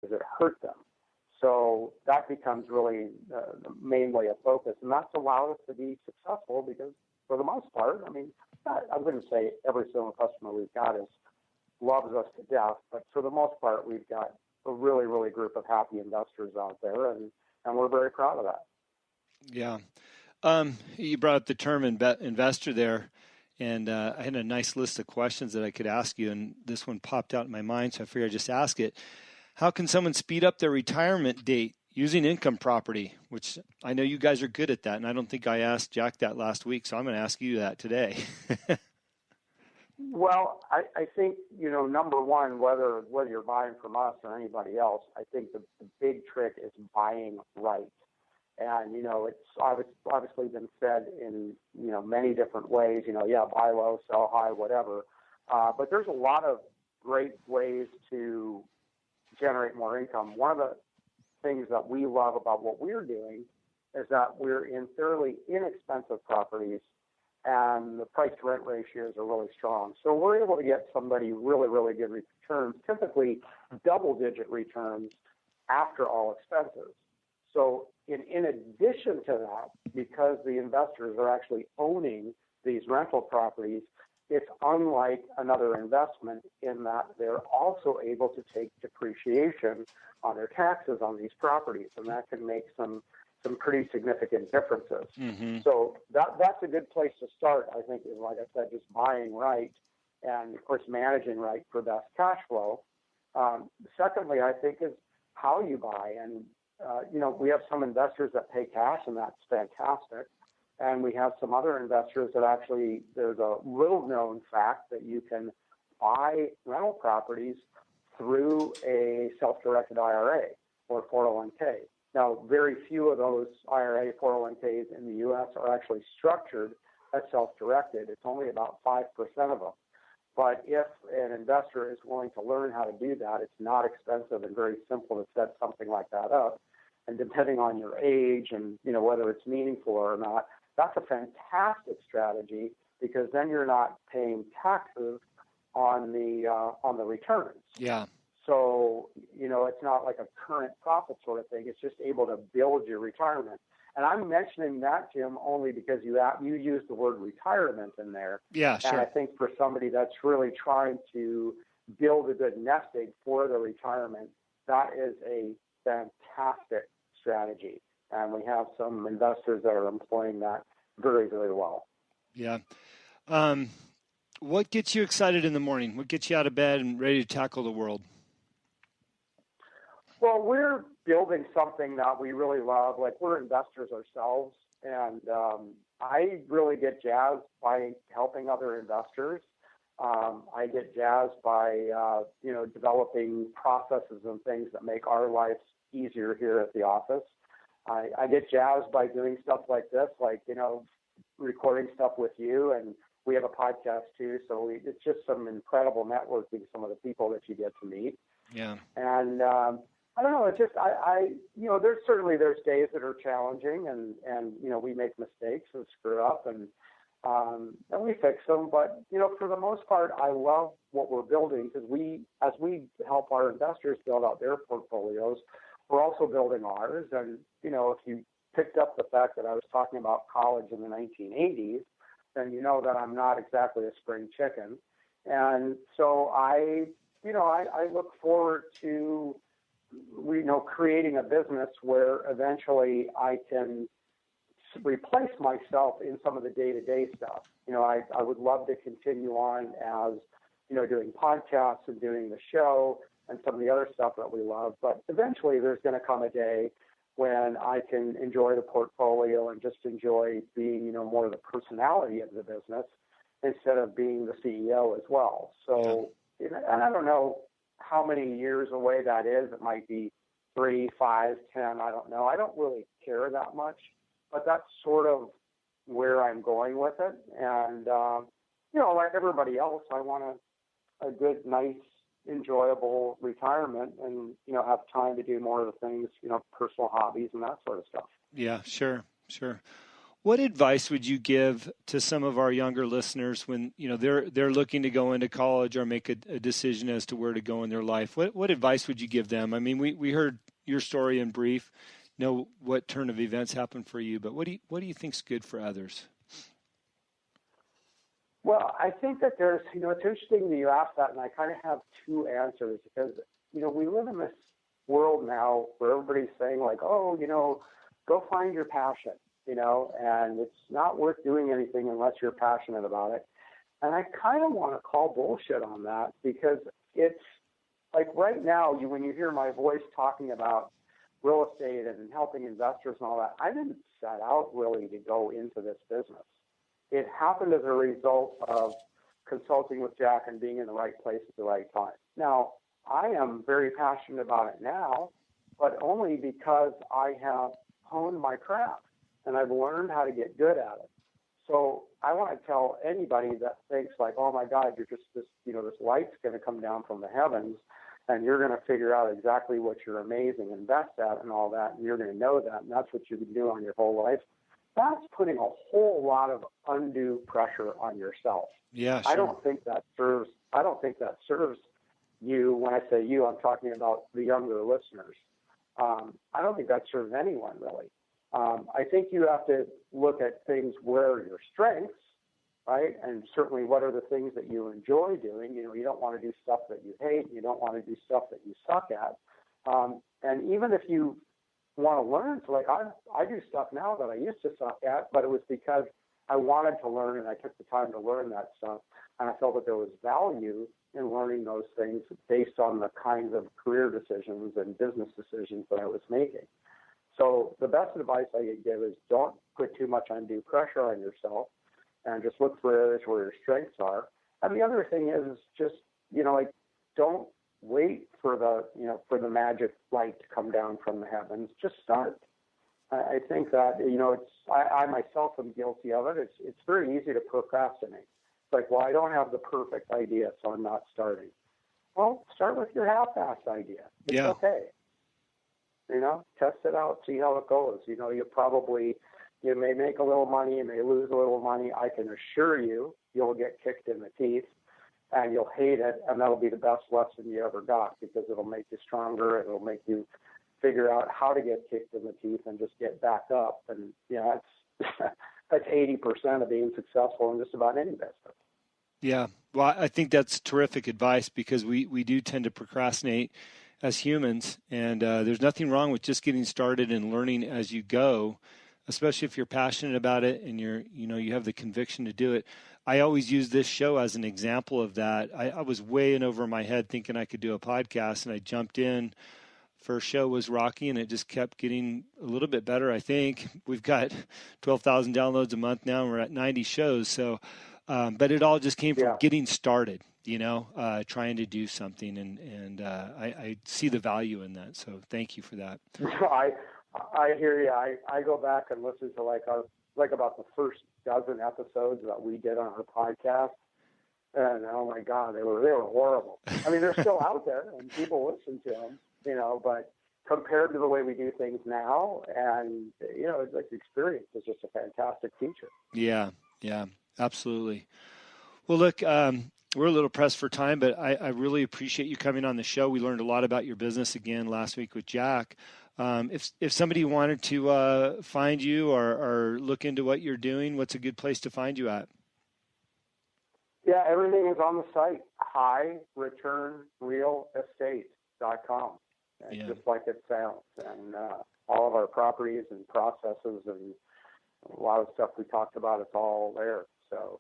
because it hurt them. So that becomes really the main way of focus, and that's allowed us to be successful because, for the most part, I mean, I wouldn't say every single customer we've got loves us to death, but for the most part, we've got a really, really group of happy investors out there, and we're very proud of that. Yeah. You brought up the term investor there, and I had a nice list of questions that I could ask you, and this one popped out in my mind, so I figured I'd just ask it. How can someone speed up their retirement date using income property, which I know you guys are good at that, and I don't think I asked Jack that last week, so I'm going to ask you that today. Well, I think, number one, whether you're buying from us or anybody else, I think the big trick is buying right. And, it's obviously been said in, many different ways, buy low, sell high, whatever. But there's a lot of great ways to generate more income. One of the things that we love about what we're doing is that we're in fairly inexpensive properties, and the price-to-rent ratios are really strong. So we're able to get somebody really, really good returns, typically double-digit returns after all expenses. So in addition to that, because the investors are actually owning these rental properties, it's unlike another investment in that they're also able to take depreciation on their taxes on these properties, and that can make some pretty significant differences. Mm-hmm. So that's a good place to start, I think, is, like I said, just buying right and, of course, managing right for best cash flow. Secondly, I think, is how you buy. And, we have some investors that pay cash, and that's fantastic. And we have some other investors that actually, there's a little-known fact that you can buy rental properties through a self-directed IRA or 401k. Now, very few of those IRA 401ks in the U.S. are actually structured as self-directed. It's only about 5% of them. But if an investor is willing to learn how to do that, it's not expensive and very simple to set something like that up. And depending on your age and, whether it's meaningful or not, that's a fantastic strategy, because then you're not paying taxes on the returns. Yeah. So, it's not like a current profit sort of thing. It's just able to build your retirement. And I'm mentioning that, Jim, only because you used the word retirement in there. Yeah, sure. And I think for somebody that's really trying to build a good nest egg for their retirement, that is a fantastic strategy. And we have some investors that are employing that very, very well. Yeah. What gets you excited in the morning? What gets you out of bed and ready to tackle the world? Well, we're building something that we really love. Like, we're investors ourselves, and I really get jazzed by helping other investors. I get jazzed by, developing processes and things that make our lives easier here at the office. I get jazzed by doing stuff like this, like, recording stuff with you, and we have a podcast too. So it's just some incredible networking, some of the people that you get to meet. Yeah. And, I don't know. It's just, there's days that are challenging, and we make mistakes and screw up, and we fix them. But, for the most part, I love what we're building, because as we help our investors build out their portfolios, we're also building ours. And, if you picked up the fact that I was talking about college in the 1980s, then you know that I'm not exactly a spring chicken. And so I look forward to, creating a business where eventually I can replace myself in some of the day-to-day stuff. I would love to continue on as, doing podcasts and doing the show and some of the other stuff that we love. But eventually there's going to come a day when I can enjoy the portfolio and just enjoy being, more of the personality of the business instead of being the CEO as well. So, and I don't know how many years away that is. It might be 3, 5, 10. I don't know. I don't really care that much, but that's sort of where I'm going with it. And, like everybody else, I want a good, nice, enjoyable retirement and, have time to do more of the things, personal hobbies and that sort of stuff. Yeah, sure. What advice would you give to some of our younger listeners when they're looking to go into college or make a decision as to where to go in their life? What advice would you give them? I mean, we heard your story in brief, know what turn of events happened for you, but what do you think's good for others? Well, I think that there's, it's interesting that you asked that, and I kind of have two answers because, we live in this world now where everybody's saying like, oh, go find your passion, and it's not worth doing anything unless you're passionate about it. And I kind of want to call bullshit on that because it's like right now, when you hear my voice talking about real estate and helping investors and all that, I didn't set out really to go into this business. It happened as a result of consulting with Jack and being in the right place at the right time. Now, I am very passionate about it now, but only because I have honed my craft and I've learned how to get good at it. So I want to tell anybody that thinks like, oh my God, you're just this light's going to come down from the heavens and you're going to figure out exactly what you're amazing and best at and all that, and you're going to know that, and that's what you can do on your whole life. That's putting a whole lot of undue pressure on yourself. Yeah, sure. I don't think that serves you. When I say you, I'm talking about the younger listeners. I don't think that serves anyone really. I think you have to look at things where are your strengths, right? And certainly what are the things that you enjoy doing. You don't want to do stuff that you hate. You don't want to do stuff that you suck at. And even if you want to learn, so like I do stuff now that I used to suck at, but it was because I wanted to learn and I took the time to learn that stuff. And I felt that there was value in learning those things based on the kinds of career decisions and business decisions that I was making. So the best advice I could give is don't put too much undue pressure on yourself and just look for areas where your strengths are. And the other thing is just, don't wait for the magic light to come down from the heavens. Just start. I think that, I myself am guilty of it. It's very easy to procrastinate. It's like, well, I don't have the perfect idea, so I'm not starting. Well, start with your half-assed idea. It's okay. Test it out, see how it goes. You may make a little money, you may lose a little money. I can assure you'll get kicked in the teeth and you'll hate it, and that'll be the best lesson you ever got because it'll make you stronger. It'll make you figure out how to get kicked in the teeth and just get back up. And, that's 80% of being successful in just about any business. Yeah. Well, I think that's terrific advice because we do tend to procrastinate as humans, and there's nothing wrong with just getting started and learning as you go, especially if you're passionate about it and you have the conviction to do it. I always use this show as an example of that. I was way in over my head thinking I could do a podcast, and I jumped in. First show was rocky, and it just kept getting a little bit better, I think. We've got 12,000 downloads a month now, and we're at 90 shows. So, but it all just came from getting started, trying to do something. And I see the value in that. So thank you for that. I hear you. I go back and listen to like about the first dozen episodes that we did on our podcast. And oh my God, they were horrible. I mean, they're still out there and people listen to them, but compared to the way we do things now, and it's like the experience is just a fantastic teacher. Yeah, absolutely. Well, look, we're a little pressed for time, but I really appreciate you coming on the show. We learned a lot about your business again last week with Jack. If somebody wanted to find you or look into what you're doing, what's a good place to find you at? Yeah, everything is on the site, highreturnrealestate.com. Just like it sounds. And all of our properties and processes and a lot of stuff we talked about, it's all there. So,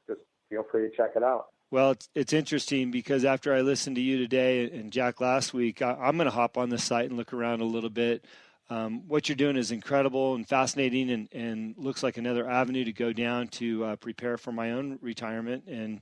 just feel free to check it out. Well, it's interesting because after I listened to you today and Jack last week, I'm going to hop on the site and look around a little bit. What you're doing is incredible and fascinating and looks like another avenue to go down to prepare for my own retirement and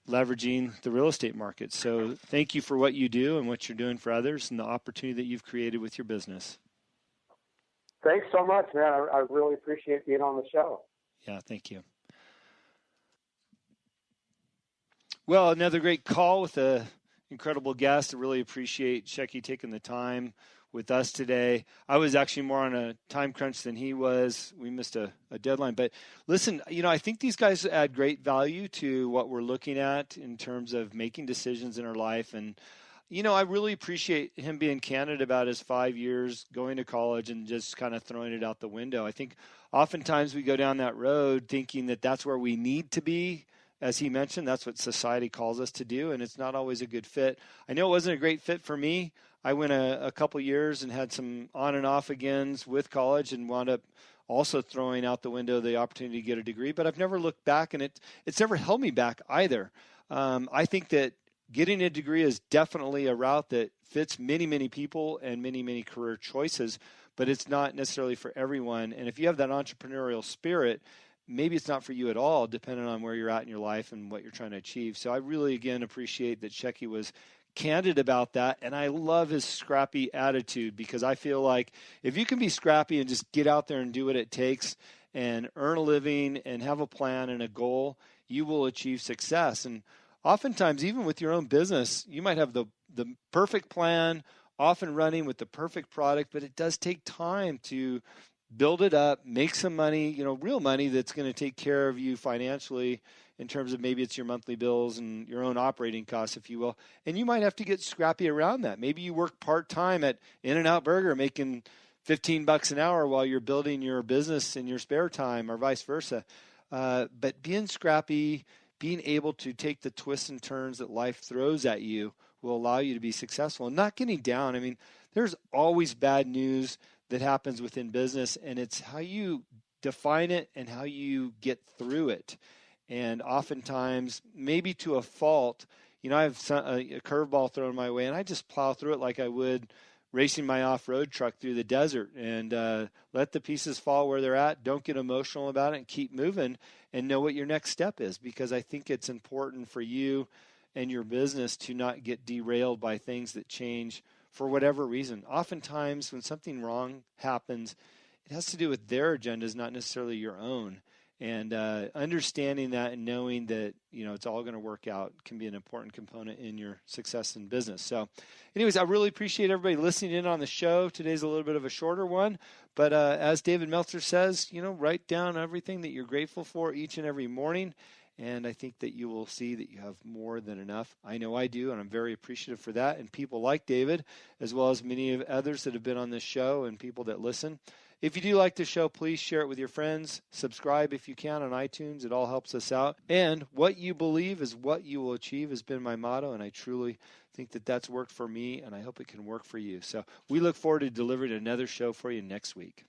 leveraging the real estate market. So thank you for what you do and what you're doing for others and the opportunity that you've created with your business. Thanks so much, man. I really appreciate being on the show. Yeah, thank you. Well, another great call with a incredible guest. I really appreciate Shecky taking the time with us today. I was actually more on a time crunch than he was. We missed a deadline. But listen, I think these guys add great value to what we're looking at in terms of making decisions in our life. And, I really appreciate him being candid about his 5 years going to college and just kind of throwing it out the window. I think oftentimes we go down that road thinking that that's where we need to be. As he mentioned, that's what society calls us to do, and it's not always a good fit. I know it wasn't a great fit for me. I went a couple years and had some on and off agains with college and wound up also throwing out the window the opportunity to get a degree, but I've never looked back, and it's never held me back either. I think that getting a degree is definitely a route that fits many, many people and many, many career choices, but it's not necessarily for everyone. And if you have that entrepreneurial spirit, maybe it's not for you at all, depending on where you're at in your life and what you're trying to achieve. So I really, again, appreciate that Shecky was candid about that. And I love his scrappy attitude, because I feel like if you can be scrappy and just get out there and do what it takes and earn a living and have a plan and a goal, you will achieve success. And oftentimes, even with your own business, you might have the perfect plan, off and running with the perfect product, but it does take time to build it up, make some money, real money that's going to take care of you financially in terms of maybe it's your monthly bills and your own operating costs, if you will. And you might have to get scrappy around that. Maybe you work part-time at In-N-Out Burger making $15 an hour while you're building your business in your spare time, or vice versa. But being scrappy, being able to take the twists and turns that life throws at you will allow you to be successful and not getting down. I mean, there's always bad news that happens within business, and it's how you define it and how you get through it. And oftentimes, maybe to a fault, I have a curveball thrown my way, and I just plow through it like I would racing my off-road truck through the desert, and let the pieces fall where they're at. Don't get emotional about it, and keep moving and know what your next step is, because I think it's important for you and your business to not get derailed by things that change for whatever reason. Oftentimes, when something wrong happens, it has to do with their agendas, not necessarily your own. And understanding that and knowing that, it's all going to work out can be an important component in your success in business. So anyways, I really appreciate everybody listening in on the show. Today's a little bit of a shorter one, but as David Meltzer says, write down everything that you're grateful for each and every morning. And I think that you will see that you have more than enough. I know I do, and I'm very appreciative for that. And people like David, as well as many of others that have been on this show and people that listen. If you do like the show, please share it with your friends. Subscribe if you can on iTunes. It all helps us out. And what you believe is what you will achieve has been my motto, and I truly think that that's worked for me, and I hope it can work for you. So we look forward to delivering another show for you next week.